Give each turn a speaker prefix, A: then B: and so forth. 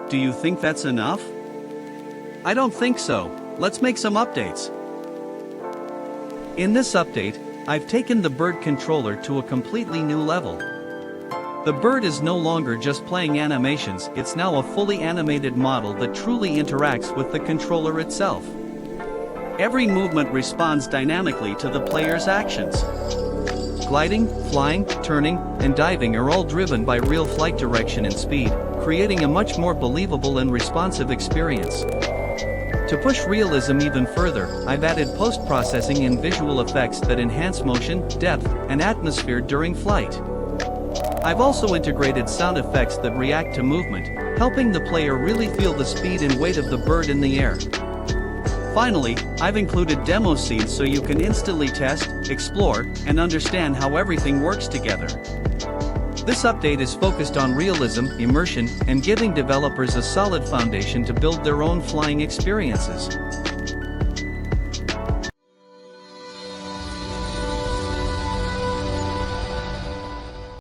A: Do you think that's enough? I don't think so. Let's make some updates. In this update, I've taken the bird controller to a completely new level. The bird is no longer just playing animations, it's now a fully animated model that truly interacts with the controller itself. Every movement responds dynamically to the player's actions. Gliding, flying, turning, and diving are all driven by real flight direction and speed, creating a much more believable and responsive experience. To push realism even further, I've added post-processing and visual effects that enhance motion, depth, and atmosphere during flight. I've also integrated sound effects that react to movement, helping the player really feel the speed and weight of the bird in the air. Finally, I've included demo scenes so you can instantly test, explore, and understand how everything works together. This update is focused on realism, immersion, and giving developers a solid foundation to build their own flying experiences.